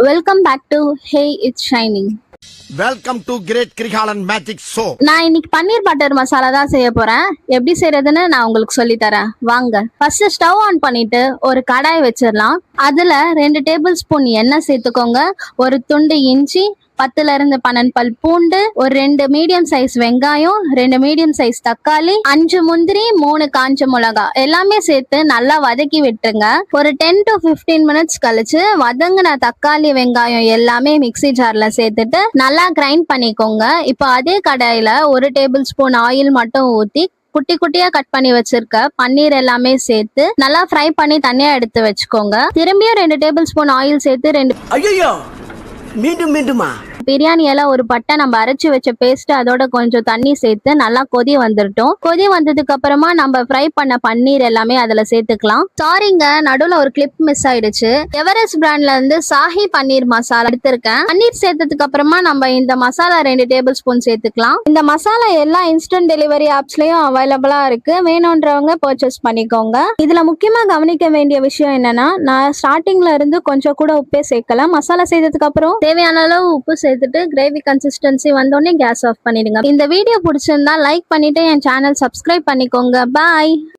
Welcome back to Hey It's Shining. Welcome to great Kirikalan magic show. நான் இன்னைக்கு பன்னீர் butter masala தான் செய்ய போறேன். எப்படி செய்யறதுன்னு நான் உங்களுக்கு சொல்லி தரேன் வாங்க. ஃபர்ஸ்ட் ஸ்டவ் ஆன் பண்ணிட்டு ஒரு கடாய் வச்சிடலாம். அதுல 2 டேபிள் ஸ்பூன் எண்ணெய் சேர்த்துக்கோங்க. ஒரு துண்டு இஞ்சி, 10 இருந்து 12 பல் பூண்டு, ஒரு 2 மீடியம் சைஸ் வெங்காயம், 2 மீடியம் சைஸ் தக்காளி, 5 முந்திரி, 3 காஞ்ச மிளகா எல்லாமே சேர்த்து நல்லா வதக்கி விட்டுருங்க. ஒரு 10 to 15 மினிட்ஸ் கழிச்சு வதங்கின தக்காளி வெங்காயம் எல்லாமே மிக்ஸி ஜார்ல சேர்த்துட்டு நல்லா கிரைண்ட் பண்ணிக்கோங்க. இப்போ அதே கடாயில 1 டேபிள் ஸ்பூன் ஆயில் மட்டும் ஊத்தி குட்டி குட்டியா கட் பண்ணி வச்சிருக்க பன்னீர் எல்லாமே சேர்த்து நல்லா ஃப்ரை பண்ணி தனியா எடுத்து வச்சுக்கோங்க. திரும்பியும் 2 டேபிள் ஸ்பூன் ஆயில் சேர்த்து 2 மீண்டுமா பிரியாணி எல்லாம் ஒரு பட்டை நம்ம அரைச்சி வச்ச பேஸ்ட் அதோட கொஞ்சம் தண்ணி சேர்த்து நல்லா கொதி வந்துட்டோம். கொதி வந்ததுக்கு அப்புறமா நம்ம ஃப்ரை பண்ண பன்னீர் எல்லாமே அதுல சேர்த்துக்கலாம். சாரிங்க, நடுவுல ஒரு கிளிப் மிஸ் ஆயிடுச்சு. எவரெஸ்ட் பிராண்ட்ல இருந்து சாஹி பன்னீர் மசாலா எடுத்திருக்கேன். பன்னீர் சேர்த்ததுக்கு அப்புறமா நம்ம இந்த மசாலா 2 டேபிள் ஸ்பூன் சேர்த்துக்கலாம். இந்த மசாலா எல்லா இன்ஸ்டன்ட் டெலிவரி ஆப்ஸ்லயும் அவைலபிளா இருக்கு. வேணும்ன்றவங்க பர்ச்சேஸ் பண்ணிக்கோங்க. இதுல முக்கியமா கவனிக்க வேண்டிய விஷயம் என்னன்னா, நான் ஸ்டார்டிங்ல இருந்து கொஞ்சம் கூட உப்பே சேர்க்கல. மசாலா செய்ததுக்கு அப்புறம் தேவையான அளவு உப்பு சேர்த்துட்டு கிரேவி கன்சிஸ்டன்சி வந்தோடனே கேஸ் ஆஃப் பண்ணிடுங்க. இந்த வீடியோ பிடிச்சிருந்தா லைக் பண்ணிட்டு என் சேனல் சப்ஸ்கிரைப் பண்ணிக்கோங்க. பாய்.